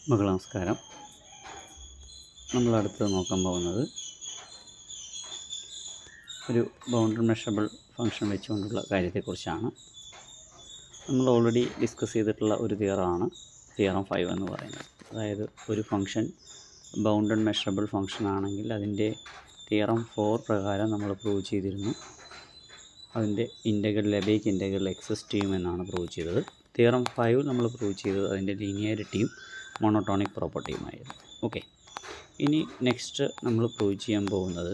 മകൾ നമസ്കാരം. നമ്മളടുത്ത് നോക്കാൻ പോകുന്നത് ഒരു ബൗണ്ടറി മെഷറബിൾ ഫംഗ്ഷൻ വെച്ചുകൊണ്ടുള്ള കാര്യത്തെക്കുറിച്ചാണ്. നമ്മൾ ഓൾറെഡി ഡിസ്കസ് ചെയ്തിട്ടുള്ള ഒരു തിയറമാണ് തിയറം 5 എന്ന് പറയുന്നത്. അതായത് ഒരു ഫംഗ്ഷൻ ബൗണ്ടഡ് മെഷറബിൾ ഫംഗ്ഷൻ ആണെങ്കിൽ അതിൻ്റെ തിയറം 4 പ്രകാരം നമ്മൾ പ്രൂവ് ചെയ്തിരുന്നു. അതിൻ്റെ ഇൻ്റഗ്രൽ ലെബേക്ക് ഇൻ്റഗ്രൽ എക്സിസ്റ്റ് ചെയ്യുമെന്നാണ് പ്രൂവ് ചെയ്തത്. തിയറം 5 നമ്മൾ പ്രൂവ് ചെയ്തത് അതിൻ്റെ ലീനിയാരിറ്റിയും മോണോട്ടോണിക് പ്രോപ്പർട്ടിയുമായിരുന്നു. ഓക്കെ, ഇനി നെക്സ്റ്റ് നമ്മൾ പ്രൂവ് ചെയ്യാൻ പോകുന്നത്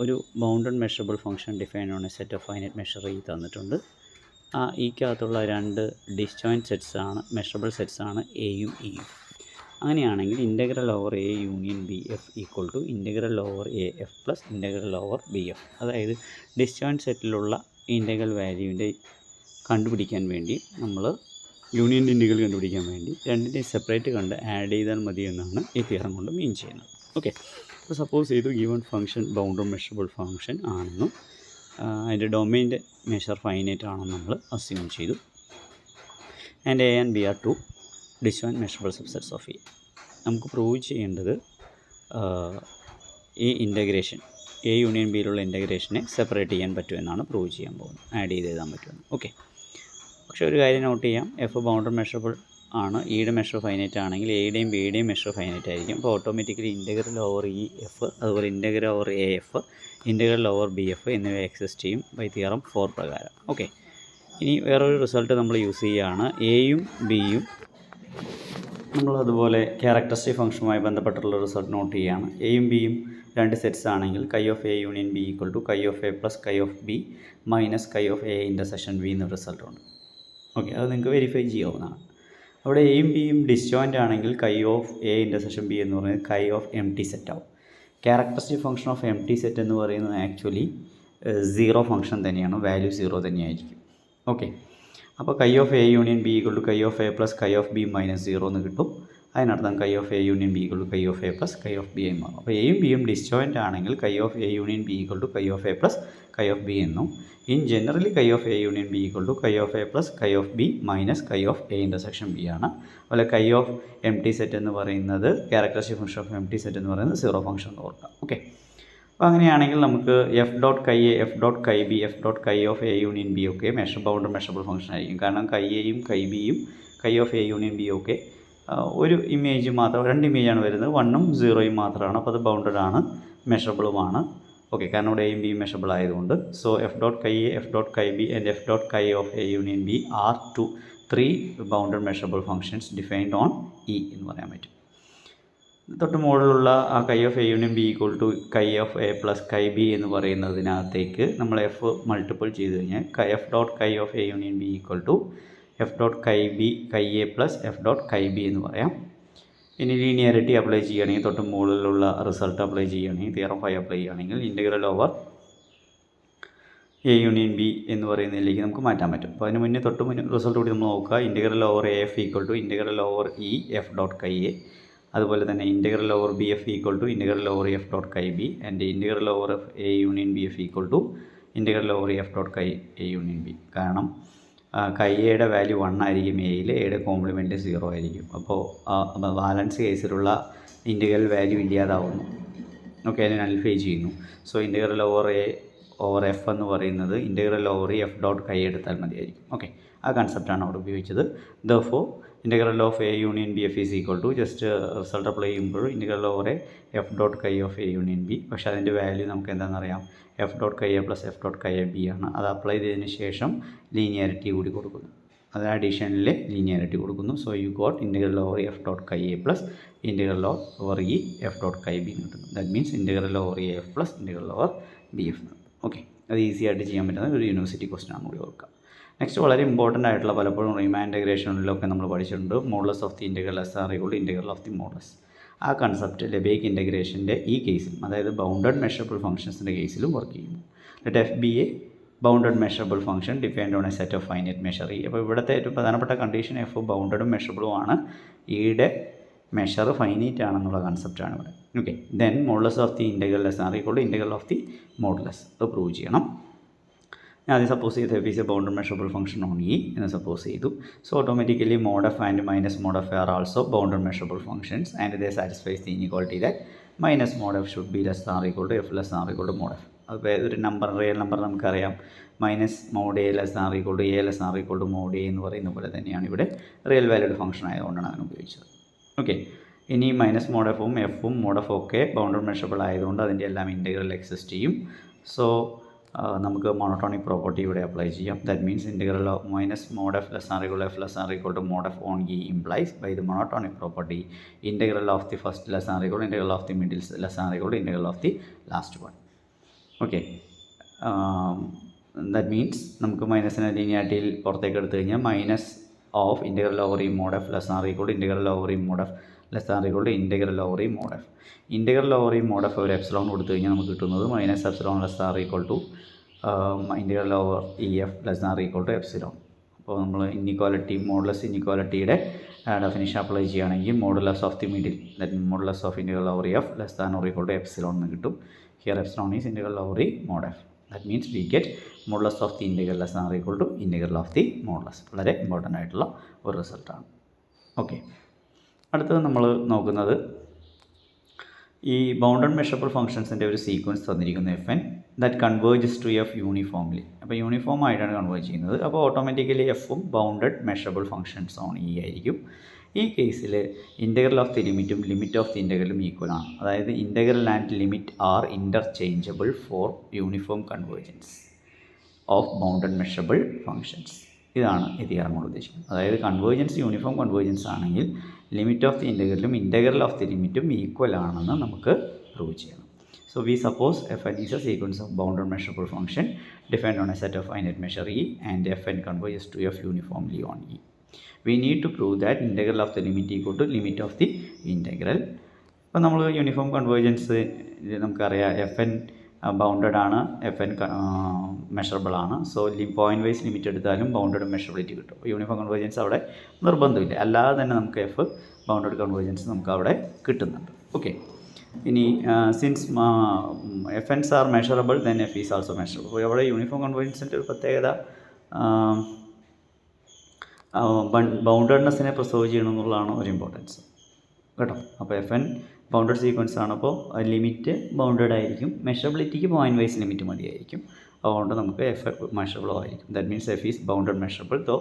ഒരു bounded measurable function define on a set of finite measure E തന്നിട്ടുണ്ട്. ആ ഇക്കകത്തുള്ള രണ്ട് ഡിസ്ജോയിൻറ്റ് സെറ്റ്സാണ് മെഷറബിൾ സെറ്റ്സാണ് എയും ഇയും. അങ്ങനെയാണെങ്കിൽ integral over A union B F equal to integral over A F plus integral over B F. അതായത് ഡിസ്ജോയിൻറ്റ് സെറ്റിലുള്ള integral വാല്യൂവിൻ്റെ കണ്ടുപിടിക്കാൻ വേണ്ടി നമ്മൾ യൂണിയൻ്റെ ഇൻ്റഗ്രൽ കണ്ടുപിടിക്കാൻ വേണ്ടി രണ്ടിൻ്റെയും സെപ്പറേറ്റ് കണ്ട് ആഡ് ചെയ്താൽ മതി എന്നാണ് ഈ തിയറം കൊണ്ട് മീൻ ചെയ്യുന്നത്. ഓക്കെ, അപ്പോൾ സപ്പോസ് ചെയ്തു given function bounded measurable function ആണെന്നും അതിൻ്റെ ഡൊമൈൻ്റെ മെഷർ ഫൈനൈറ്റ് ആണെന്ന് നമ്മൾ അസ്യൂം ചെയ്തു. And A and B are two disjoint measurable subsets of A. നമുക്ക് പ്രൂവ് ചെയ്യേണ്ടത് ഈ ഇൻ്റഗ്രേഷൻ എ യൂണിയൻ ബിയിലുള്ള ഇൻ്റഗ്രേഷനെ സെപ്പറേറ്റ് ചെയ്യാൻ പറ്റുമെന്നാണ് പ്രൂവ് ചെയ്യാൻ പോകുന്നത്. ആഡ് ചെയ്ത് എഴുതാൻ പറ്റുമെന്ന്. ഓക്കെ, പക്ഷേ ഒരു കാര്യം നോട്ട് ചെയ്യാം. എഫ് ബൗണ്ടഡ് മെഷറബിൾ ആണ്, ഇയുടെ മെഷർ ഫൈനൈറ്റ് ആണെങ്കിൽ എയുടെയും ബിയുടെയും മെഷർ ഫൈനൈറ്റ് ആയിരിക്കും. അപ്പോൾ automatically integral over E F അതുപോലെ integral over A F integral over B F എന്നിവ എക്സിസ്റ്റ് ചെയ്യും ബൈ തിയറം 4 പ്രകാരം. ഓക്കെ, ഇനി വേറൊരു റിസൾട്ട് നമ്മൾ യൂസ് ചെയ്യുകയാണ്. എയും ബിയും നമ്മളതുപോലെ ക്യാരക്ടറിസ്റ്റിക് ഫംഗ്ഷനുമായി ബന്ധപ്പെട്ടുള്ള റിസൾട്ട് നോട്ട് ചെയ്യുകയാണ്. എയും ബിയും രണ്ട് സെറ്റ്സ് ആണെങ്കിൽ chi of A union B equal to chi of A plus chi of B minus chi of A intersection B എന്നൊരു റിസൾട്ടുണ്ട്. ഓക്കെ, അത് നിങ്ങൾക്ക് വെരിഫൈ ചെയ്യാവുന്നതാണ്. അവിടെ എയും ബിയും ഡിസ്ജോയിൻ്റ് ആണെങ്കിൽ chi of A intersection B എന്ന് പറയുന്നത് കൈ ഓഫ് എം ടി സെറ്റ് ആവും. Characteristic function of M T set എന്ന് പറയുന്നത് ആക്ച്വലി 0 ഫംഗ്ഷൻ തന്നെയാണ്, വാല്യൂ 0 തന്നെയായിരിക്കും. ഓക്കെ, അപ്പോൾ chi of A union B equal to chi of A plus chi of B minus 0 എന്ന് കിട്ടും. അതിനർത്ഥം chi of A union B equal to chi of A plus chi of B ആയി മാറും. അപ്പോൾ എയും ബിയും ഡിസ്ജോയിൻ്റ് ആണെങ്കിൽ chi of A union B equal to chi of A plus chi of B എന്നും in generally chi of A union B equal to chi of A plus chi of B minus chi of A intersection B ആണ്. അതുപോലെ കൈ of M T set എന്ന് പറയുന്നത് characteristic function of M T set എന്ന് പറയുന്നത് 0 function എന്ന് ഓർക്കാം. Okay, അപ്പോൾ അങ്ങനെയാണെങ്കിൽ നമുക്ക് F dot chi A F dot chi B F dot chi of A union B ഒക്കെ ബൗണ്ടഡ് മെഷറബിൾ ഫംഗ്ഷൻ ആയിരിക്കും. കാരണം കൈ എയും കൈ ബിയും കൈ ഓഫ് എ യൂണിയൻ ബി ഒക്കെ ഒരു ഇമേജ് മാത്രം, 2 ഇമേജാണ് വരുന്നത്, 1ഉം 0ഉം മാത്രമാണ്. അപ്പോൾ അത് ബൗണ്ടഡ് ആണ്, മെഷറബിളുമാണ്. ഓക്കെ, കാരണം ഇവിടെ എയും ബിയും മെഷറബിൾ ആയതുകൊണ്ട്. So F dot chi A F dot chi B and F dot chi of A union B are 3 bounded measurable functions defined on E എന്ന് പറയാൻ പറ്റും. തൊട്ട് മുകളിലുള്ള ആ chi of A union B equal to chi of A plus chi B എന്ന് പറയുന്നതിനകത്തേക്ക് നമ്മൾ F multiple ചെയ്ത് കഴിഞ്ഞാൽ F dot chi of A union B equal to F dot chi B chi A plus F dot chi B എന്ന് പറയാം. ഇനി linearity apply ചെയ്യുകയാണെങ്കിൽ തൊട്ട് മുകളിലുള്ള റിസൾട്ട് അപ്ലൈ ചെയ്യുകയാണെങ്കിൽ തിയറം 5 അപ്ലൈ ചെയ്യുകയാണെങ്കിൽ integral over A union B എന്ന് പറയുന്നതിലേക്ക് നമുക്ക് മാറ്റാൻ പറ്റും. അപ്പോൾ അതിന് മുന്നേ തൊട്ട് മുന്നേ റിസൾട്ട് കൂടി നമ്മൾ നോക്കുക. Integral over A F equal to integral over E F dot chi A, അതുപോലെ തന്നെ integral over B F equal to integral over F dot chi B and integral over A union B F equal to integral over F dot chi A union B. കാരണം chi എയുടെ value 1 ആയിരിക്കും, എയിൽ എയുടെ compliment 0 ആയിരിക്കും. അപ്പോൾ balance കേസിലുള്ള integral value ഇല്ലാതാവുന്നു. Okay, അതിനെ നൾഫൈ ചെയ്യുന്നു. So integral over A over F എന്ന് പറയുന്നത് ഇൻ്റഗ്രൽ ഓവർ എഫ് ഡോട്ട് കൈ എടുത്താൽ മതിയായിരിക്കും. ഓക്കെ, ആ കൺസെപ്റ്റാണ് അവിടെ ഉപയോഗിച്ചത്. Therefore integral of A union B F is equal to just result apply ചെയ്യുമ്പോൾ integral over F dot chi of A union B. പക്ഷേ അതിൻ്റെ വാല്യൂ നമുക്ക് എന്താണെന്നറിയാം, F dot chi A plus F dot chi A B ആണ്. അത് apply ചെയ്തതിന് ശേഷം linearity കൂടി കൊടുക്കുന്നു, അത് അഡീഷനിൽ ലീനിയാരിറ്റി കൊടുക്കുന്നു. So you got integral over F dot chi A plus integral over E F dot chi B കിട്ടുന്നു. That means integral over A F plus integral over B F. Okay, അത് easy ആയിട്ട് ചെയ്യാൻ പറ്റുന്ന ഒരു university question ആണ് കൂടി ഓർക്കുക. Next വളരെ ഇമ്പോർട്ടൻ്റ് ആയിട്ടുള്ള, പലപ്പോഴും റീമാൻ ഇൻ്റഗ്രേഷനിലൊക്കെ നമ്മൾ പഠിച്ചിട്ടുണ്ട്, modulus of the integral less or equal to integral of the modulus. ആ കൺസെപ്റ്റ് ലെബേക്ക് ഇൻ്റഗ്രേഷൻ്റെ ഈ കേസിലും, അതായത് ബൗണ്ടഡ് മെഷറബിൾ ഫംഗ്ഷൻസിൻ്റെ കേസിലും വർക്ക് ചെയ്യുന്നു. Let F be a bounded measurable function defined on a set of finite measure E. അപ്പോൾ ഇവിടുത്തെ ഏറ്റവും പ്രധാനപ്പെട്ട കണ്ടീഷൻ എഫ് ബൗണ്ടഡും മെഷറബിളും ആണ്, ഇയുടെ മെഷർ ഫൈനൈറ്റ് ആണെന്നുള്ള കൺസെപ്റ്റാണ് ഇവിടെ. Okay, then modulus of the integral less or equal to integral of the modulus. അത് പ്രൂവ് ചെയ്യണം. ഞാൻ ആദ്യം സപ്പോസ് ചെയ്ത് F is a bounded measurable function on E എന്ന് സപ്പോസ് ചെയ്തു. So automatically mod F and minus mod F are also bounded measurable functions and they satisfies the inequality that minus mod F should be less or equal to F less or equal to mod F. അപ്പോൾ ഒരു number real number നമുക്കറിയാം minus mod A less or equal to A less or equal to mod A എന്ന് പറയുന്ന പോലെ തന്നെയാണ് ഇവിടെ real valued function ആയതുകൊണ്ടാണ് അതിന് ഉപയോഗിച്ചത്. ഓക്കെ, ഇനി മൈനസ് മോഡ് എഫും മോഡ് എഫും ഒക്കെ ബൗണ്ടഡ് മെഷറബിൾ ആയതുകൊണ്ട് അതിൻ്റെ എല്ലാം ഇൻറ്റഗ്രൽ എക്സിസ്റ്റ് ചെയ്യും. സോ നമുക്ക് മോണോട്ടോണിക് പ്രോപ്പർട്ടി ഇവിടെ അപ്ലൈ ചെയ്യാം. That means integral of minus mod F less or equal F less or equal to mod F on E implies by the monotonic property integral of the first less or equal integral of the middle less or equal integral of the last one. Okay, that means നമുക്ക് മൈനസിനെ ലീനിയാരിറ്റിയിൽ പുറത്തേക്ക് എടുത്തു കഴിഞ്ഞാൽ minus of integral over E mod F less or equal integral over E mod F less or equal to integral over E mod F. Integral over E mod F ഒരു epsilon കൊടുത്തു കഴിഞ്ഞാൽ നമുക്ക് കിട്ടുന്നത് minus epsilon less or equal to integral over E F less or equal to epsilon. അപ്പോൾ നമ്മൾ inequality modulus ഇൻഇക്വാലിറ്റിയുടെ definition apply ചെയ്യുകയാണെങ്കിൽ modulus of the middle that modulus of integral over E F less than or equal to epsilon എന്ന് കിട്ടും. Here epsilon is integral over E mod F. That means we get modulus of the integral less or equal to integral of the modulus. വളരെ important ആയിട്ടുള്ള ഒരു റിസൾട്ടാണ്. Okay, അടുത്തത് നമ്മൾ നോക്കുന്നത് ഈ ബൗണ്ടഡ് മെഷറബിൾ ഫംഗ്ഷൻസിൻ്റെ ഒരു സീക്വൻസ് തന്നിരിക്കുന്നു F N that converges to F uniformly. അപ്പോൾ യൂണിഫോം ആയിട്ടാണ് കൺവേർജ് ചെയ്യുന്നത്. അപ്പോൾ ഓട്ടോമാറ്റിക്കലി എഫും bounded measurable functions on E ആയിരിക്കും. ഈ കേസിൽ ഇൻറ്റഗ്രൽ ഓഫ് ദി ലിമിറ്റും ലിമിറ്റ് ഓഫ് ദി ഇൻറ്റഗ്രലും ഈക്വൽ ആണ്. അതായത് integral and limit are interchangeable for uniform convergence of bounded measurable functions. ഇതാണ് ഈ തിയറം കൊണ്ട് ഉദ്ദേശിക്കുന്നത്. അതായത് കൺവേർജൻസ് യൂണിഫോം കൺവേർജൻസ് ആണെങ്കിൽ ലിമിറ്റ് ഓഫ് ദി ഇൻറ്റഗ്രലും ഇൻറ്റഗ്രൽ ഓഫ് ദി ലിമിറ്റും ഈക്വൽ ആണെന്ന് നമുക്ക് പ്രൂവ് ചെയ്യണം. So we suppose Fn is a sequence of bounded measurable function defined on a set of finite measure E and Fn converges to F uniformly on E. We need to prove that integral of the limit equal to limit of the integral. അപ്പോൾ നമ്മൾ uniform convergence നമുക്കറിയാം Fn bounded ആണ്, Fn measurable ആണ്. So point vice limit എടുത്താലും bounded measurability കിട്ടും. അപ്പോൾ uniform convergence അവിടെ നിർബന്ധമില്ല, അല്ലാതെ തന്നെ നമുക്ക് എഫ് ബൗണ്ടഡ് കൺവേർജൻസ് നമുക്ക് അവിടെ കിട്ടുന്നുണ്ട്. ഓക്കെ, ഇനി since F Ns R measurable then F is also measurable. അപ്പോൾ അവിടെ യൂണിഫോം കൺവേർജൻസിൻ്റെ ഒരു പ്രത്യേകത ബൗണ്ടഡ്നെസ്സിനെ പ്രിസർവ് ചെയ്യണം എന്നുള്ളതാണ് ഒരു ഇമ്പോർട്ടൻസ് കേട്ടോ. അപ്പോൾ എഫ് എൻ ബൗണ്ടഡ് സീക്വൻസ് ആണ്. അപ്പോൾ ലിമിറ്റ് ബൗണ്ടഡ് ആയിരിക്കും, മെഷറബിലിറ്റിക്ക് പോയിൻറ്റ് വൈസ് ലിമിറ്റ് മതിയായിരിക്കും. അതുകൊണ്ട് നമുക്ക് എഫ് മെഷറബിൾ ആയിരിക്കും. That means F is bounded measurable though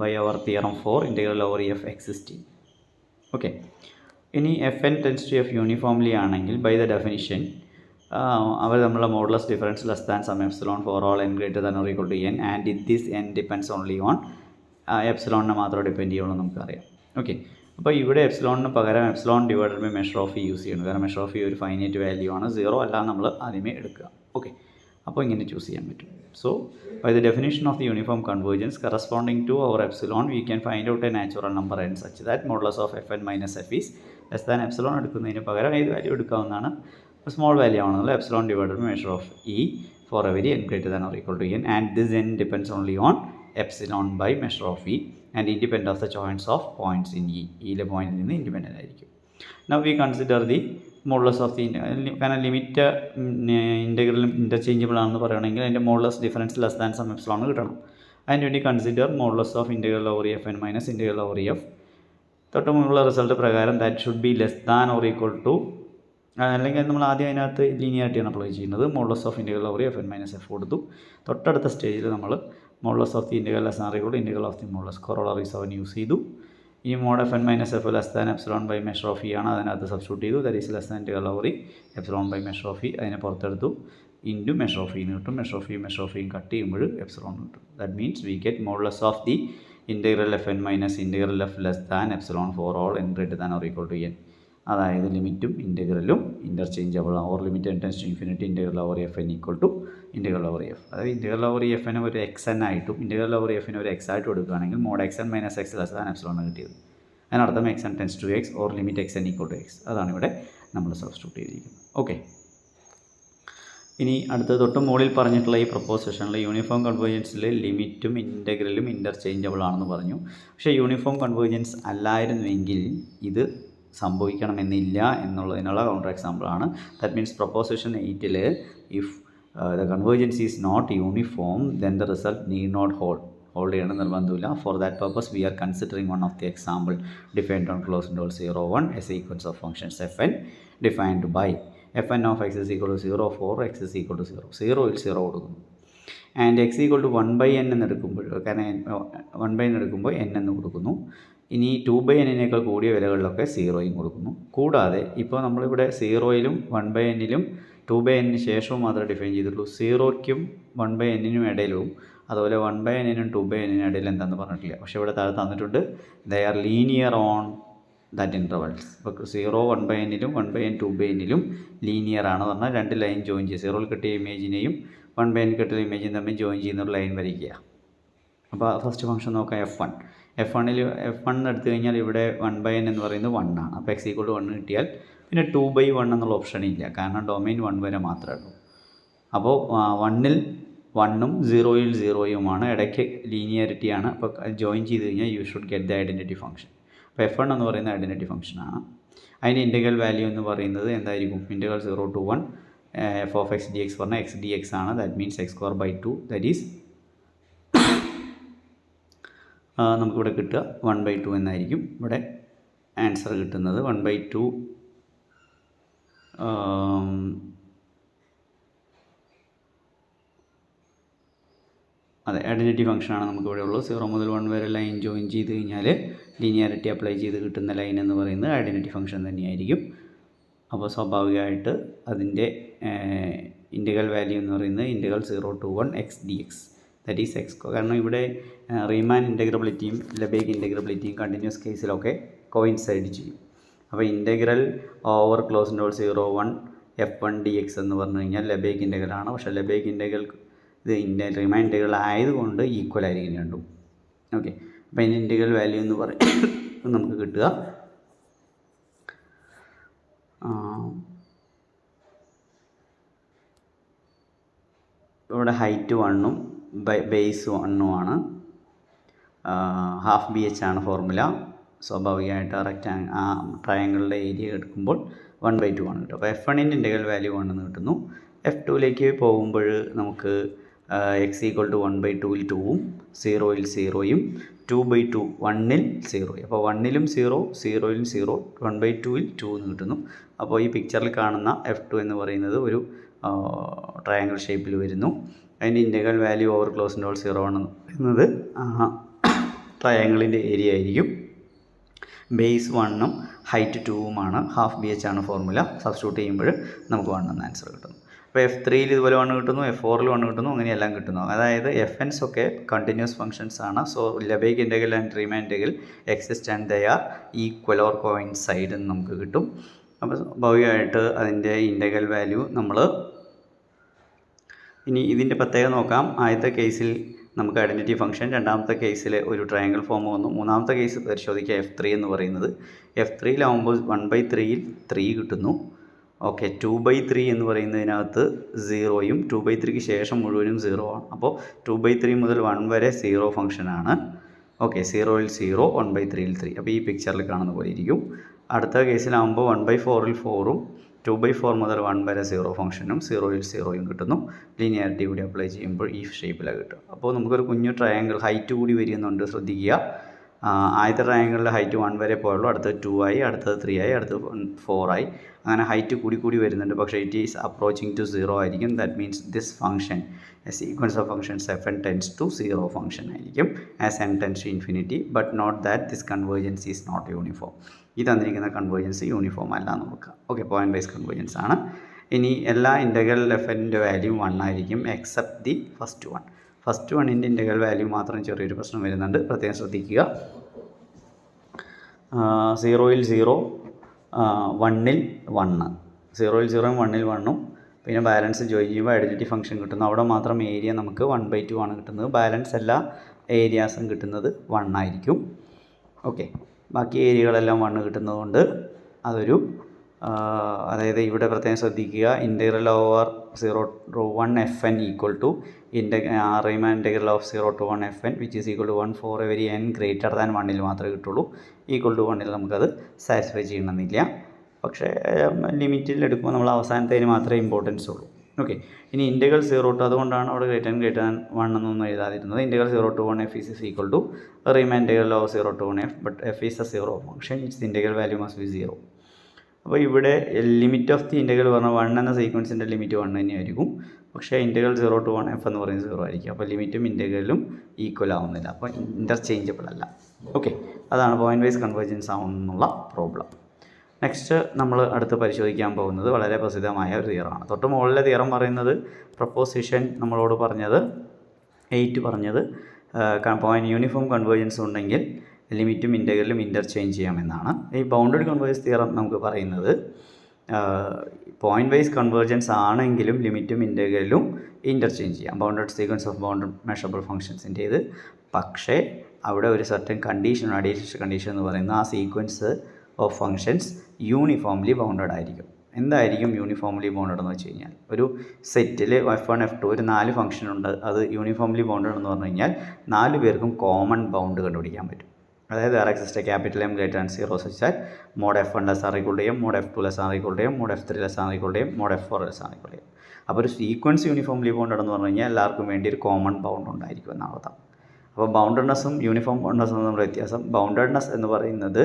by our theorem for integral over F existing. Okay, ഇനി F N tends to F uniformly ആണെങ്കിൽ by the definition our നമ്മളെ modulus difference less than some epsilon for all N greater than or equal to N and this N depends only on എപ്സിലോണിനെ മാത്രമേ depend ചെയ്യുള്ളൂ നമുക്കറിയാം. ഓക്കെ, അപ്പോൾ ഇവിടെ എപ്സിലോണിന് പകരം epsilon divided by measure of use ചെയ്യണം. കാരണം മെഷർ ഓഫ് ഒരു ഫൈനൈറ്റ് വാല്യൂ ആണ്, 0 അല്ലാതെ നമ്മൾ ആദ്യമേ എടുക്കുക. ഓക്കെ, അപ്പോൾ ഇങ്ങനെ ചൂസ് ചെയ്യാൻ പറ്റും. So by the definition of the uniform convergence corresponding to our epsilon we can find out a natural number N such that modulus of F N minus F is less than epsilon എടുക്കുന്നതിന് പകരം ഏത് value എടുക്കാവുന്നതാണ്, small value ആണെന്നുള്ള epsilon divided by measure of E for every N greater than or equal to N and this N depends only on epsilon by measure of E and independent of the choice of points in E. ഇയിലെ പോയിന്റിൽ നിന്ന് independent ആയിരിക്കും. Now we consider the modulus of the, കാരണം limit ഇൻറ്റഗ്രലും interchangeable ആണെന്ന് പറയുകയാണെങ്കിൽ അതിൻ്റെ modulus difference less than some epsilon കിട്ടണം. അതിന് വേണ്ടി consider modulus of integral over F N minus integral over F. തൊട്ട് മുമ്പുള്ള റിസൾട്ട് പ്രകാരം that should be less than or equal to, അല്ലെങ്കിൽ നമ്മൾ ആദ്യം അതിനകത്ത് ലീനിയാരിറ്റിയാണ് അപ്ലൈ ചെയ്യുന്നത്. Modulus of integral over F N minus F കൊടുത്തു. തൊട്ടടുത്ത സ്റ്റേജിൽ നമ്മൾ modulus of the integral less or equal integral of the modulus corollaries അവൻ യൂസ് ചെയ്തു. ഈ mod F N minus F less than epsilon by measure of E ആണ്, അതിനകത്ത് substitute ചെയ്തു. That is less than integral over E epsilon by measure of E, അതിനെ പുറത്തെടുത്തു. Into measure of ഇന്ന് കിട്ടും. മെഷർ ഓഫ് ഇയും കട്ട് ചെയ്യുമ്പോൾ epsilon കിട്ടും. That means we get modulus of the integral F N minus integral F less than epsilon for all N greater than or equal to N. അതായത് ലിമിറ്റും ഇൻറ്റഗ്രലും interchangeable or limit N tends to infinity integral over F N equal to integral over F. അതായത് integral over F എന് ഒരു X N ആയിട്ടും integral over എഫിന് ഒരു X ആയിട്ട് കൊടുക്കുകയാണെങ്കിൽ mod X N minus X less than epsilon കിട്ടിയത്. അതിനർത്ഥം X N tends to X or limit X N equal to X. അതാണ് ഇവിടെ നമ്മൾ സബ്സ്റ്റിറ്റ്യൂട്ട് ചെയ്തിരിക്കുന്നത്. ഓക്കെ, ഇനി അടുത്ത തൊട്ട് മുകളിൽ പറഞ്ഞിട്ടുള്ള ഈ പ്രൊപ്പോസിഷനിൽ യൂണിഫോം കൺവേർജൻസിൽ ലിമിറ്റും ഇൻറ്റഗ്രലും ഇൻ്റർചേഞ്ചബിൾ ആണെന്ന് പറഞ്ഞു. പക്ഷേ യൂണിഫോം കൺവേർജൻസ് അല്ലായിരുന്നുവെങ്കിൽ ഇത് സംഭവിക്കണമെന്നില്ല എന്നുള്ളതിനുള്ള കൗണ്ടർ എക്സാമ്പിളാണ്. ദാറ്റ് മീൻസ് പ്രൊപ്പോസിഷൻ 8ൽ if the convergence is not uniform, then the result need not hold ചെയ്യണം നിർബന്ധമില്ല. For that purpose we are considering one of the example defined on close interval 0, 1 a sequence of functions fn defined by fn of x is equal to 0 for x is equal to 0, 0ൽ 0 കൊടുക്കുന്നു. And X equal to 1/n എന്ന് എടുക്കുമ്പോൾ, കാരണം 1/n എടുക്കുമ്പോൾ n എന്ന് കൊടുക്കുന്നു. ഇനി 2/n-നേക്കാൾ കൂടിയ വിലകളിലൊക്കെ 0യും കൊടുക്കുന്നു. കൂടാതെ ഇപ്പോൾ നമ്മളിവിടെ 0യിലും 1/n-ലും 2/n-ന് ശേഷവും മാത്രമേ ഡിഫൈൻ ചെയ്തിട്ടുള്ളൂ. 0യ്ക്കും 1/n-നും ഇടയിലും അതുപോലെ 1/n-നും 2/n-നും ഇടയിൽ എന്താണെന്ന് പറഞ്ഞിട്ടില്ല. പക്ഷേ ഇവിടെ താഴെ തന്നിട്ടുണ്ട് they are linear on that intervals. ഇപ്പോൾ 0 1/n-ലും 1/n 2/n-ലും ലീനിയർ ആണ് പറഞ്ഞാൽ രണ്ട് ലൈൻ ജോയിൻ ചെയ്യുക. 0യിൽ കിട്ടിയ ഇമേജിനെയും 1/n കിട്ടിയ ഇമേജിനും തമ്മിൽ ജോയിൻ ചെയ്യുന്ന ഒരു ലൈൻ വരയ്ക്കുക. അപ്പോൾ ഫസ്റ്റ് ഫംഗ്ഷൻ നോക്കാം f1. f1 എടുത്തു കഴിഞ്ഞാൽ ഇവിടെ 1/n എന്ന് പറയുന്നത് 1 ആണ്. അപ്പോൾ x ഈക്വൽ ടു 1 കിട്ടിയാൽ പിന്നെ 2/1 എന്നുള്ള ഓപ്ഷൻ ഇല്ല, കാരണം ഡൊമൈൻ 1 വരെ മാത്രമേ ഉള്ളൂ. അപ്പോൾ 1ൽ 1ഉം 0യിൽ 0യുമാണ്, ഇടയ്ക്ക് ലീനിയറിറ്റിയാണ്. അപ്പോൾ ജോയിൻ ചെയ്ത് കഴിഞ്ഞാൽ you should get the identity function. അപ്പോൾ f1 എന്ന് പറയുന്ന ഐഡൻറ്റിറ്റി ഫംഗ്ഷനാണ്. അതിൻ്റെ ഇൻ്റഗ്രൽ വാല്യൂ എന്ന് പറയുന്നത് എന്തായിരിക്കും? Integral 0 to 1 f of x dx പറഞ്ഞാൽ x dx ആണ്. That means x²/2, that is നമുക്കിവിടെ കിട്ടുക 1/2 എന്നായിരിക്കും ഇവിടെ ആൻസർ കിട്ടുന്നത്. 1/2 അതെ ഐഡൻറ്റിറ്റി ഫംഗ്ഷനാണ് നമുക്കിവിടെ ഉള്ളത്. 0 മുതൽ 1 വരെ ലൈൻ ജോയിൻ ചെയ്ത് കഴിഞ്ഞാൽ ലീനിയാരിറ്റി അപ്ലൈ ചെയ്ത് കിട്ടുന്ന ലൈൻ എന്ന് പറയുന്നത് ഐഡൻറ്റിറ്റി ഫംഗ്ഷൻ തന്നെയായിരിക്കും. അപ്പോൾ സ്വാഭാവികമായിട്ട് അതിൻ്റെ ഇൻ്റഗ്രൽ വാല്യൂ എന്ന് പറയുന്നത് integral 0 to 1 x dx, that is x. കാരണം ഇവിടെ റീമാൻ ഇൻ്റഗ്രബിലിറ്റിയും ലെബേഗ് ഇൻ്റഗ്രബിലിറ്റിയും കണ്ടിന്യൂസ് കേസിലൊക്കെ കോയിൻസൈഡ് ചെയ്യും. അപ്പോൾ integral over close interval 0, 1 f1 dx എന്ന് പറഞ്ഞു കഴിഞ്ഞാൽ ലെബേഗ് ഇൻ്റഗ്രലാണ്. പക്ഷേ ലെബേഗ് ഇൻ്റഗ്രൽ ഇത് റീമാൻ ഇൻ്റഗ്രൽ ആയതുകൊണ്ട് ഈക്വൽ ആയിരിക്കും രണ്ടും. ഓക്കെ, അപ്പോൾ അതിൻ്റെ ഇൻ്റഗ്രൽ വാല്യൂ എന്ന് പറയും നമുക്ക് കിട്ടുക ഇവിടെ ഹൈറ്റ് 1ഉം ബേസ് 1ഉമാണ്. ഹാഫ് BH ആണ് ഫോർമുല. സ്വാഭാവികമായിട്ട് ട്രയാങ്കിളിൻ്റെ ഏരിയ എടുക്കുമ്പോൾ 1/2 ആണ് കിട്ടും. അപ്പോൾ f1ൻ്റെ ഇൻ്റഗ്രൽ വാല്യൂ 1 എന്ന് കിട്ടുന്നു. f2ലേക്ക് പോകുമ്പോൾ നമുക്ക് x ഈക്വൽ ടു 1/2ൽ 2ഉം 0യിൽ 0യും 2/2 1ൽ 0. അപ്പോൾ 1ലും 0, 0യിലും 0, 1/2ൽ 2 എന്ന് കിട്ടുന്നു. അപ്പോൾ ഈ പിക്ചറിൽ കാണുന്ന f2 എന്ന് പറയുന്നത് ഒരു ട്രയാങ്കിൾ ഷേപ്പിൽ വരുന്നു. അതിൻ്റെ integral value over close interval 0 ആണ് എന്നത് ട്രയാങ്കിളിൻ്റെ ഏരിയ ആയിരിക്കും. ബേസ് 1ഉം ഹൈറ്റ് 2ഉമാണ്. ഹാഫ് BH ആണ് ഫോർമുല. സബ്സ്റ്റിറ്റ്യൂട്ട് ചെയ്യുമ്പോൾ നമുക്ക് 1 എന്ന ആൻസർ കിട്ടുന്നു. അപ്പോൾ f3യിൽ ഇതുപോലെ 1 കിട്ടുന്നു, f4ൽ 1 കിട്ടുന്നു, അങ്ങനെയെല്ലാം കിട്ടുന്നു. അതായത് fn's ഒക്കെ കണ്ടിന്യൂസ് ഫംഗ്ഷൻസ് ആണ്. So Lebesgue integral and Riemann integral exist and they are equal or coincide എന്ന് നമുക്ക് കിട്ടും. അപ്പോൾ സ്വാഭാവികമായിട്ട് അതിൻ്റെ ഇൻ്റഗ്രൽ വാല്യൂ നമ്മൾ ഇനി ഇതിൻ്റെ പ്രത്യേകത നോക്കാം. ആദ്യത്തെ കേസിൽ നമുക്ക് ഐഡൻറ്റിറ്റി ഫംഗ്ഷൻ, രണ്ടാമത്തെ കേസിൽ ഒരു ട്രയാങ്കിൾ ഫോം വന്നു, മൂന്നാമത്തെ കേസ് പരിശോധിക്കുക f3 എന്ന് പറയുന്നത്. f3യിലാവുമ്പോൾ 1/3ൽ 3 കിട്ടുന്നു. ഓക്കെ, 2/3 എന്ന് പറയുന്നതിനകത്ത് 0യും 2/3ക്ക് ശേഷം മുഴുവനും 0 ആണ്. അപ്പോൾ 2/3 മുതൽ 1 വരെ 0 ഫംഗ്ഷനാണ്. ഓക്കെ, 0യിൽ 0, 1/3ൽ 3. അപ്പോൾ ഈ പിക്ചറിൽ കാണുന്ന പോലെ ഇരിക്കും. അടുത്ത കേസിലാകുമ്പോൾ 1/4ൽ 4ഉം 2/4 മുതൽ 1 വരെ 0 ഫംഗ്ഷനും 0യിൽ 0യും കിട്ടുന്നു. ലീനിയാരിറ്റി കൂടി അപ്ലൈ ചെയ്യുമ്പോൾ ഈ ഷേപ്പിലാണ് കിട്ടുക. അപ്പോൾ നമുക്കൊരു കുഞ്ഞു ട്രയാങ്കിൾ ഹൈറ്റ് കൂടി വരുന്നുണ്ട്, ശ്രദ്ധിക്കുക. ആദ്യത്തെ ട്രയാങ്കിളിൽ ഹൈറ്റ് 1 വരെ പോയുള്ളൂ, അടുത്തത് 2 ആയി, അടുത്തത് 3 ആയി, അടുത്തത് 4 ആയി. അങ്ങനെ ഹൈറ്റ് കൂടി വരുന്നുണ്ട്. പക്ഷേ ഇറ്റ് ഈസ് അപ്രോച്ചിങ് ടു 0 ആയിരിക്കും. That means this function a sequence of functions fn tends to 0 function ആയിരിക്കും as n tends to infinity. But note that this convergence is not uniform. ഈ തന്നിരിക്കുന്ന കൺവേർജൻസ് യൂണിഫോം അല്ല എന്ന് നോക്കുക. Okay, point vice convergence ആണ്. ഇനി എല്ലാ integral fnൻ്റെ value 1 ആയിരിക്കും except the first one. First വണ്ണിൻ്റെ ഇൻ്റഗ്രൽ വാല്യൂ മാത്രം ചെറിയൊരു പ്രശ്നം വരുന്നുണ്ട്, പ്രത്യേകം ശ്രദ്ധിക്കുക. 0യിൽ 0, 1ൽ 1, 0യിൽ 0യും 1ൽ 1ഉം പിന്നെ ബാലൻസ് ജോയിൻ ചെയ്യുമ്പോൾ ഐഡൻറ്റിറ്റി ഫംഗ്ഷൻ കിട്ടുന്നു. അവിടെ മാത്രം ഏരിയ നമുക്ക് 1/2 ആണ് കിട്ടുന്നത്. ബാലൻസ് എല്ലാ ഏരിയാസും കിട്ടുന്നത് 1 ആയിരിക്കും. ഓക്കെ, ബാക്കി ഏരിയകളെല്ലാം 1 കിട്ടുന്നതുകൊണ്ട് അതൊരു അതായത് ഇവിടെ പ്രത്യേകം ശ്രദ്ധിക്കുക. Integral over 0 to 1 fn equal to Riemann integral of 0 to 1 fn which is equal to 1 for every n greater than 1ൽ മാത്രമേ കിട്ടുള്ളൂ. ഈക്വൽ ടു 1ൽ നമുക്കത് സാറ്റിസ്ഫൈ ചെയ്യണമെന്നില്ല. പക്ഷേ ലിമിറ്റിൽ എടുക്കുമ്പോൾ നമ്മൾ അവസാനത്തേന് മാത്രമേ ഇമ്പോർട്ടൻസ് ഉള്ളൂ. ഓക്കെ. ഇനി ഇൻറ്റഗ്രൽ 0 to അതുകൊണ്ടാണ് അവിടെ ഗ്രേറ്റർ ദാൻ 1 എന്നൊന്നും എഴുതാതിരുന്നത്. Integral 0 to 1 f is equal to Riemann integral of 0 to 1 f, but f is a 0 function, its integral value must be 0. അപ്പോൾ ഇവിടെ ലിമിറ്റ് ഓഫ് ദി ഇൻറ്റഗ്രൽ പറഞ്ഞാൽ 1 എന്ന സീക്വൻസിൻ്റെ ലിമിറ്റ് 1 തന്നെയായിരിക്കും. പക്ഷേ ഇൻറ്റഗ്രൽ 0 to 1 f എന്ന് പറയുന്നത് 0 ആയിരിക്കും. അപ്പോൾ ലിമിറ്റും ഇൻറ്റഗ്രലും ഈക്വൽ ആവുന്നില്ല, അപ്പോൾ ഇൻ്റർചേഞ്ചബിൾ അല്ല. ഓക്കെ, അതാണ് പോയിൻറ്റ് വൈസ് കൺവേർജൻസ് ആവുന്നുള്ള പ്രോബ്ലം. നെക്സ്റ്റ് നമ്മൾ അടുത്ത് പരിശോധിക്കാൻ പോകുന്നത് വളരെ പ്രസിദ്ധമായ ഒരു തിയറമാണ്. തൊട്ട് മുകളിലെ തിയറം പറയുന്നത് പ്രൊപ്പോസിഷൻ നമ്മളോട് പറഞ്ഞത് 8 പറഞ്ഞത് പോയിൻറ്റ് യൂണിഫോം കൺവേർജൻസ് ഉണ്ടെങ്കിൽ ലിമിറ്റും ഇൻറ്റഗ്രലും ഇൻ്റർചേഞ്ച് ചെയ്യാമെന്നാണ്. ഈ ബൗണ്ടഡ് കൺവേർജൻസ് തിയറം നമുക്ക് പറയുന്നത് പോയിൻറ്റ് വൈസ് കൺവേർജൻസ് ആണെങ്കിലും ലിമിറ്റും ഇൻറ്റഗ്രലും ഇൻ്റർചേഞ്ച് ചെയ്യാം, bounded sequence of bounded measurable ഫംഗ്ഷൻസിൻ്റെ ഇത്. പക്ഷേ അവിടെ ഒരു സർട്ടൻ കണ്ടീഷൻ, അഡീഷണൽ കണ്ടീഷൻ എന്ന് പറയുന്നത് ആ sequence of functions uniformly bounded ആയിരിക്കും. എന്തായിരിക്കും യൂണിഫോംലി ബൗണ്ടഡ് എന്ന് വെച്ച് കഴിഞ്ഞാൽ, ഒരു സെറ്റിൽ F1 F2 ഒരു 4 ഫംഗ്ഷൻ ഉണ്ട്, അത് യൂണിഫോംലി ബൗണ്ടഡ് എന്ന് പറഞ്ഞു കഴിഞ്ഞാൽ 4 പേർക്കും കോമൺ ബൗണ്ട് കണ്ടുപിടിക്കാൻ പറ്റും. അതായത് R exists a capital M greater than 0 such that mod F1 less or equal to M, mod F2 less or equal to M, mod F3 less or equal to M, mod F4 less or equal to M. അപ്പോൾ ഒരു sequence uniformly bounded എന്ന് പറഞ്ഞു കഴിഞ്ഞാൽ എല്ലാവർക്കും വേണ്ടി ഒരു common bound ഉണ്ടായിരിക്കും എന്നാണ് അർത്ഥം. അപ്പോൾ ബൗണ്ടഡ്നെസ്സും യൂണിഫോം ബൗണ്ടഡ്നെസ്സും തമ്മിലുള്ള വ്യത്യാസം, ബൗണ്ടഡ്നെസ് എന്ന് പറയുന്നത്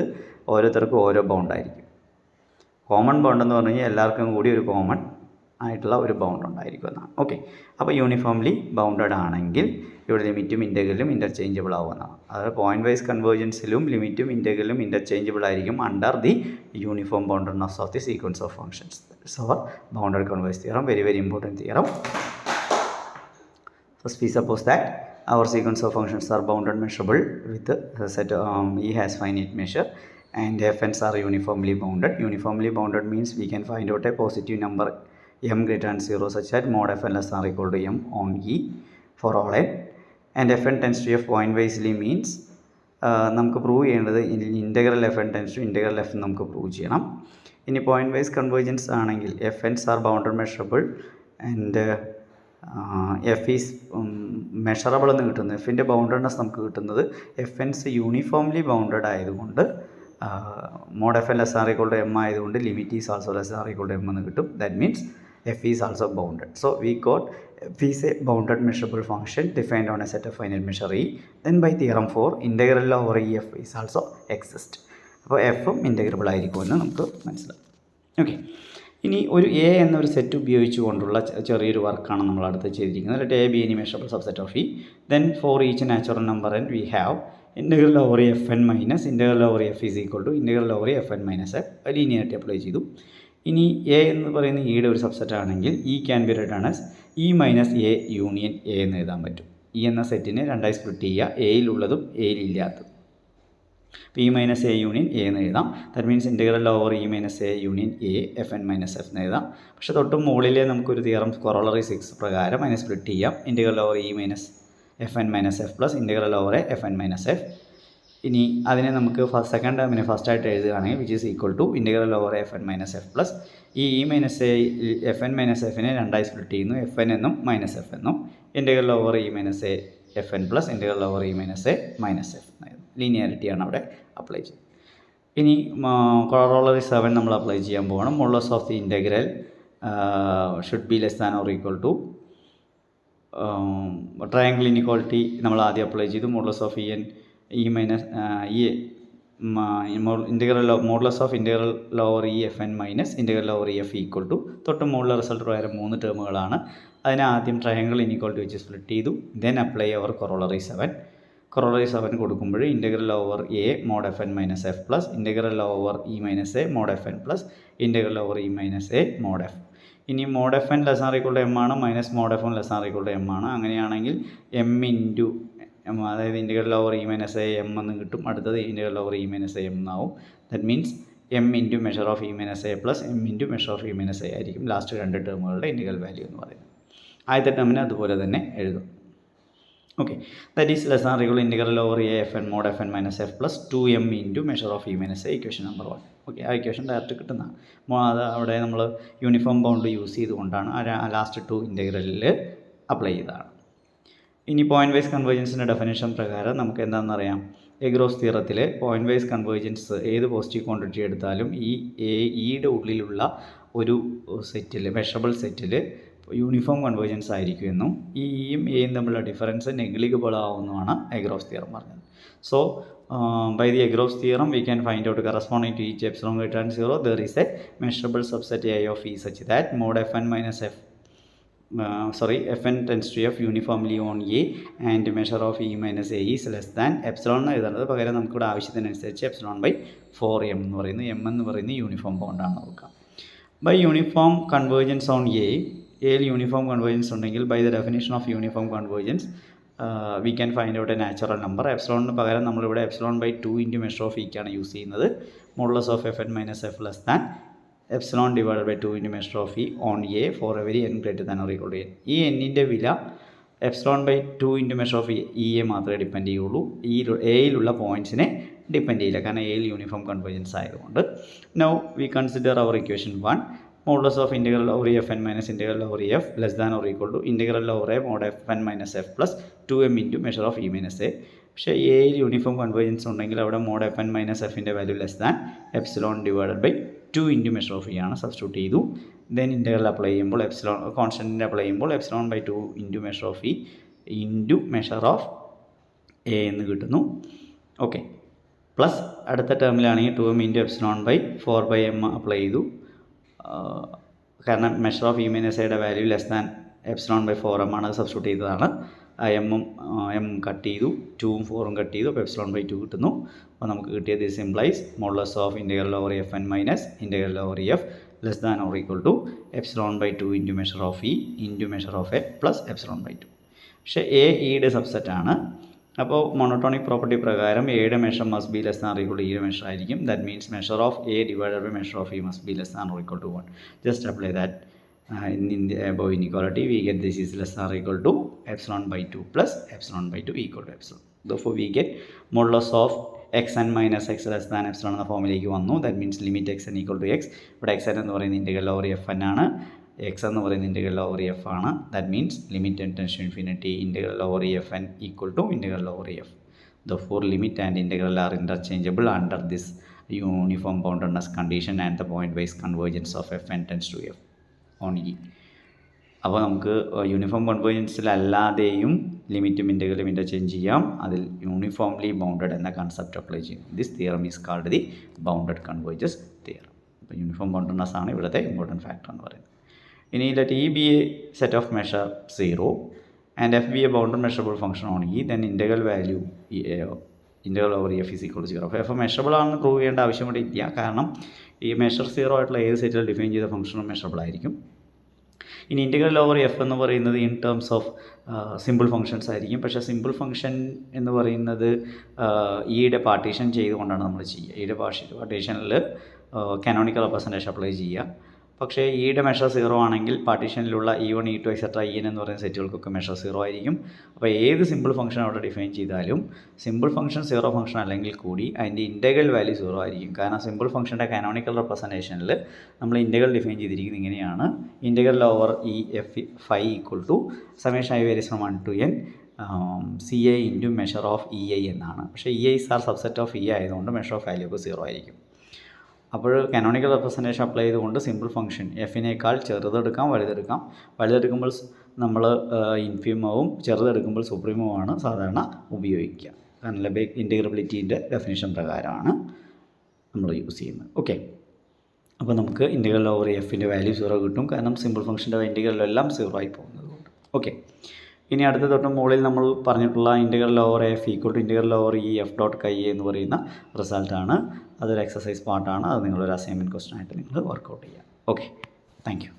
ഓരോരുത്തർക്കും ഓരോ ബൗണ്ടായിരിക്കും. കോമൺ ബൗണ്ട് എന്ന് പറഞ്ഞു കഴിഞ്ഞാൽ എല്ലാവർക്കും കൂടി ഒരു കോമൺ ആയിട്ടുള്ള ഒരു ബൗണ്ട് ഉണ്ടായിരിക്കും എന്നാണ്. ഓക്കെ, അപ്പോൾ യൂണിഫോംലി ബൗണ്ടഡ് ആണെങ്കിൽ ഇവിടെ ലിമിറ്റും ഇൻറ്റഗ്രലും ഇൻ്റർചേഞ്ചബിൾ ആവുമെന്നാണ്. അതായത് പോയിൻറ്റ് വൈസ് കൺവേർജൻസിലും ലിമിറ്റും ഇൻറ്റഗ്രലും ഇൻ്റർചേഞ്ചബിൾ ആയിരിക്കും under the uniform boundedness of the sequence of functions. That's our bounded convergence theorem, very very important theorem. First we suppose that our sequence of functions are bounded measurable with a set E has finite measure and fn's are uniformly bounded. Uniformly bounded means we can find out a positive number m greater than 0 such that mod fn less are equal to m on E for all n, and fn tends to f point wisely means നമുക്ക് prove ചെയ്യേണ്ടത് integral F N tends to integral F നമുക്ക് prove ചെയ്യണം. ഇനി point vice convergence ആണെങ്കിൽ F Ns are bounded measurable and F is measurable എന്ന് കിട്ടുന്നത്, എഫിൻ്റെ boundedness നമുക്ക് കിട്ടുന്നത് എഫ് എൻസ് യൂണിഫോംലി ബൗണ്ടഡ് ആയതുകൊണ്ട് mod F N less or equal to M ആയതുകൊണ്ട് limit is also less or equal to M എന്ന് കിട്ടും. That means F is also bounded. So we got F is a bounded measurable function defined on a set of finite measure E. Then bye theorem 4 integral over E F is also exist. അപ്പോൾ എഫും integrable ആയിരിക്കുമെന്ന് നമുക്ക് മനസ്സിലാവും. Okay, ഇനി ഒരു A എന്നൊരു set ഉപയോഗിച്ചുകൊണ്ടുള്ള ചെറിയൊരു വർക്കാണ് നമ്മൾ അടുത്ത് ചെയ്തിരിക്കുന്നത്. Let A be any measurable subset of E. Then for each natural number N we have integral over F N minus integral over F is equal to integral over F N minus F. Linearity apply ചെയ്തു. ഇനി A എന്ന് പറയുന്ന ഇയുടെ ഒരു subset ആണെങ്കിൽ E can be written as E minus A union A എന്ന് എഴുതാൻ പറ്റും. ഇ എന്ന സെറ്റിനെ രണ്ടായി സ്പ്ലിറ്റ് ചെയ്യുക, എയിലുള്ളതും എയിലില്ലാത്തതും. അപ്പോൾ E minus A union A എന്ന് എഴുതാം. That means integral over E minus A union A F N minus F എന്ന് എഴുതാം. പക്ഷേ തൊട്ട് മുകളിലെ നമുക്കൊരു തിയറം കൊറോളറി 6 പ്രകാരം അതിനെ സ്പ്ലിറ്റ് ചെയ്യാം. Integral over E minus F N minus F plus integral over F N minus F. ഇനി അതിനെ നമുക്ക് സെക്കൻഡ് ടേമിനെ ഫസ്റ്റായിട്ട് എഴുതുകയാണെങ്കിൽ which is equal to integral over F N minus F plus ഈ E minus A F N minus എഫിനെ രണ്ടായി split ചെയ്യുന്നു, എഫ് എൻ എന്നും മൈനസ് എഫ് എന്നും. Integral over E minus A F N plus integral over E minus A minus F എന്നായിരുന്നു. ലീനിയാരിറ്റിയാണ് അവിടെ apply ചെയ്യുന്നത്. ഇനി കൊറോളറി 7 നമ്മൾ അപ്ലൈ ചെയ്യാൻ പോകണം. Modulus of the integral should be less than or equal to triangle inequality നമ്മൾ ആദ്യം apply ചെയ്തു. Modulus of E N E minus E integral modulus of integral over E F N minus integral over E F equal to തൊട്ട് മുകളിലെ result പ്രകാരം 3 ടേമുകളാണ്. അതിനെ ആദ്യം triangle inequality വെച്ച് സ്പ്ലിറ്റ് ചെയ്തു. Then apply our corollary 7. Corollary 7 കൊടുക്കുമ്പോൾ integral over A mod F N minus F plus integral over E minus A mod F N plus integral over E minus A mod F. ഇനി mod F N less or equal to M ആണ്, minus mod F N less or equal to M ആണ്. അങ്ങനെയാണെങ്കിൽ M into M, അതായത് integral over E minus A M എന്ന് കിട്ടും. അടുത്തത് integral over E minus A M എന്നാവും. That means M into measure of E minus A plus M into measure of E minus A ആയിരിക്കും last 2 ടേമുകളുടെ integral value എന്ന് പറയുന്നത്. ആദ്യത്തെ ടേമിന് അതുപോലെ തന്നെ എഴുതും. Okay, that is less or equal integral over A F N mod F N minus F plus 2m into measure of E minus A equation number 1. Okay, ആ ഇക്വേഷൻ ഡയറക്റ്റ് കിട്ടുന്നതാണ്. അത് അവിടെ നമ്മൾ യൂണിഫോം ബൗണ്ട് യൂസ് ചെയ്തുകൊണ്ടാണ് ആ last 2 ഇൻറ്റഗ്രലിൽ apply ചെയ്തതാണ്. ഇനി point vice കൺവേർജൻസിൻ്റെ definition പ്രകാരം നമുക്ക് എന്താണെന്നറിയാം. എഗ്രോസ് തിയറത്തിൽ പോയിൻറ്റ് വൈസ് കൺവേർജൻസ് ഏത് പോസിറ്റീവ് ക്വാണ്ടിറ്റി എടുത്താലും ഈ ഇയുടെ ഉള്ളിലുള്ള ഒരു സെറ്റിൽ മെഷറബിൾ സെറ്റിൽ യൂണിഫോം കൺവേർജൻസ് ആയിരിക്കുമെന്നും ഈ ഇയും എയും തമ്മിലുള്ള ഡിഫറൻസ് നെഗ്ലിജിബിൾ ആവുമെന്നുമാണ് എഗ്രോസ് തിയറം പറഞ്ഞത്. So by the Egros theorem we can find out corresponding to each epsilon greater than 0 there is a measurable subset A of E such that mod fn minus fn tends to f uniformly on A and measure of E minus A is less than epsilon എഴുതുന്നത് പകരം നമുക്കിവിടെ ആവശ്യത്തിനനുസരിച്ച് epsilon by 4m എന്ന് പറയുന്നത് m എന്ന് പറയുന്നത് uniform ബോണ്ടാണ് നോക്കാം. By uniform convergence on A യിൽ യൂണിഫോം കൺവേർജൻസ് ഉണ്ടെങ്കിൽ by the definition of uniform convergence we can find out a natural number. എപ്സിലോണിന് പകരം നമ്മളിവിടെ epsilon by 2 into measure of ഇക്കാണ് യൂസ് ചെയ്യുന്നത്. Modulus of F N minus F less than epsilon divide by 2 into measure of E on A for every N greater than or equal to N. ഈ എന്നിൻ്റെ വില epsilon by 2 into measure of ഇയെ മാത്രമേ depend ചെയ്യുള്ളൂ. ഈ എയിലുള്ള പോയിൻറ്റ്സിനെ depend ചെയ്യില്ല, കാരണം എയിൽ യൂണിഫോം കൺവേർജൻസ് ആയതുകൊണ്ട്. Now we consider our equation 1. Modulus of integral over fn minus integral over f less than or equal to integral over a mod fn minus f plus 2m into measure of e minus a. പക്ഷേ എയിൽ uniform convergence ഉണ്ടെങ്കിൽ അവിടെ mod F N minus എഫിൻ്റെ value less than epsilon divided by 2 into measure of E ആണ് substitute ചെയ്തു. Then integral apply ചെയ്യുമ്പോൾ epsilon കോൺസ്റ്റൻറ്റിൻ്റെ apply ചെയ്യുമ്പോൾ epsilon by 2 into measure of E into measure of A എന്ന് കിട്ടുന്നു. ഓക്കെ, പ്ലസ് അടുത്ത ടേമിലാണെങ്കിൽ 2m into epsilon by 4/m apply ചെയ്തു. കാരണം മെഷർ ഓഫ് ഇ മൈനസ് എയുടെ value less than epsilon by 4m ആണ്, സബ്സ്റ്റിറ്റ്യൂട്ട് ചെയ്തതാണ്. എം കട്ട് ചെയ്തു, 2ഉം 4ഉം കട്ട് ചെയ്തു, അപ്പോൾ എപ്സിലോൺ ബൈ 2 കിട്ടുന്നു. അപ്പോൾ നമുക്ക് കിട്ടിയത് this implies modulus of integral over F N minus integral over F less than or equal to epsilon by 2 into measure of E into measure of A plus epsilon by 2. പക്ഷേ A ഇയുടെ സബ്സെറ്റാണ്. അപ്പോൾ monotonic property പ്രകാരം എയുടെ measure must be less than or equal to ഇയുടെ measure ആയിരിക്കും. That means measure of A divided by measure of E must be less than or equal to 1. Just apply that in the above inequality we get this is less than or equal to epsilon by 2 plus epsilon by 2 equal to epsilon. Therefore we get modulus of xn minus x less than epsilon എന്ന ഫോമിലേക്ക് വന്നു. That means limit X N equal to X. ഇവിടെ X N എന്ന് പറയുന്നത് integral over F N ആണ്, X എന്ന് പറയുന്നത് integral over F ആണ്. That means limit N tends to infinity integral over F N equal to integral over F. Therefore limit and integral are interchangeable under this uniform boundedness condition and the point-wise convergence of fn tends to f on E. അപ്പോൾ നമുക്ക് uniform കൺവേർജൻസിലല്ലാതെയും ലിമിറ്റും ഇൻ്റഗ്രലും interchange ചെയ്യാം. അതിൽ uniformly bounded എന്ന concept apply ചെയ്യും. This theorem is called the bounded convergence theorem. അപ്പോൾ uniform ബൗണ്ടഡ്നെസ് ആണ് ഇവിടുത്തെ ഇമ്പോർട്ടൻറ്റ് ഫാക്ടർ എന്ന് പറയുന്നത്. ഇനി let E be a set of measure 0 and f be a bounded measurable function on E, then integral value integral over f is equal to 0. അപ്പോൾ F measurable ആണെന്ന് prove ചെയ്യേണ്ട ആവശ്യം കൂടി ഇല്ല, കാരണം ഈ മെഷർ 0 ആയിട്ടുള്ള ഏത് സെറ്റിൽ ഡിഫൈൻ ചെയ്ത ഫംഗ്ഷനും മെഷറബിൾ ആയിരിക്കും. ഇനി ഇൻ്റഗ്രൽ ഓവർ എഫ് എന്ന് പറയുന്നത് in terms of simple functions ആയിരിക്കും. പക്ഷേ സിമ്പിൾ ഫംഗ്ഷൻ എന്ന് പറയുന്നത് ഇയുടെ പാർട്ടീഷൻ ചെയ്തുകൊണ്ടാണ് നമ്മൾ ചെയ്യുക. ഇയുടെ പാർട്ടീഷനിൽ കാനോണിക്കൽ റെപ്രസെൻറ്റേഷൻ അപ്ലൈ ചെയ്യുക. പക്ഷേ ഇയുടെ മെഷർ 0 ആണെങ്കിൽ പാർട്ടീഷനിലുള്ള E1 E2 എക്സെട്ര En എന്ന് പറയുന്ന സെറ്റുകൾക്കൊക്കെ മെഷർ 0 ആയിരിക്കും. അപ്പോൾ ഏത് സിമ്പിൾ ഫംഗ്ഷൻ അവിടെ ഡിഫൈൻ ചെയ്താലും സിമ്പിൾ ഫംഗ്ഷൻ 0 ഫംഗ്ഷൻ അല്ലെങ്കിൽ കൂടി അതിൻ്റെ ഇൻ്റഗ്രൽ വാല്യൂ 0 ആയിരിക്കും. കാരണം സിമ്പിൾ ഫംഗ്ഷൻ്റെ കാനോണിക്കൽ റെപ്രസെൻറ്റേഷനിൽ നമ്മൾ ഇൻ്റഗ്രൽ ഡിഫൈൻ ചെയ്തിരിക്കുന്നത് ഇങ്ങനെയാണ്: integral over E F phi equal to summation I varies from 1 to n CI into measure of EI എന്നാണ്. പക്ഷേ EIs are subset of E ആയതുകൊണ്ട് മെഷർ ഓഫ് വാല്യൂ ഒക്കെ 0 ആയിരിക്കും. അപ്പോൾ കാനോണിക്കൽ റെപ്രസെൻറ്റേഷൻ അപ്ലൈ ചെയ്തുകൊണ്ട് simple function എഫിനേക്കാൾ ചെറുതെടുക്കാം, വലുതെടുക്കാം. വലുതെടുക്കുമ്പോൾ നമ്മൾ ഇൻഫീമവും ചെറുതെടുക്കുമ്പോൾ സുപ്രീമവുമാണ് സാധാരണ ഉപയോഗിക്കുക. കാരണം ലെബേക്ക് ഇൻറ്റഗ്രബിലിറ്റീൻ്റെ ഡെഫിനിഷൻ പ്രകാരമാണ് നമ്മൾ യൂസ് ചെയ്യുന്നത്. ഓക്കെ, അപ്പോൾ നമുക്ക് ഇൻ്റഗ്രൽ ഓവർ എഫിൻ്റെ വാല്യൂ 0 കിട്ടും, കാരണം സിമ്പിൾ ഫംഗ്ഷൻ്റെ ഇൻ്റഗ്രലെല്ലാം 0 ആയി പോകുന്നതുകൊണ്ട്. ഓക്കെ, ഇനി അടുത്ത തൊട്ട് മുകളിൽ നമ്മൾ പറഞ്ഞിട്ടുള്ള integral over F equal to integral over E F dot chi എന്ന് പറയുന്ന റിസൾട്ടാണ്. അതൊരു എക്സസൈസ് പാർട്ടാണ്. അത് നിങ്ങളൊരു അസൈൻമെൻറ്റ് ക്വസ്റ്റൻ ആയിട്ട് നിങ്ങൾ വർക്കൗട്ട് ചെയ്യുക. Okay, thank you.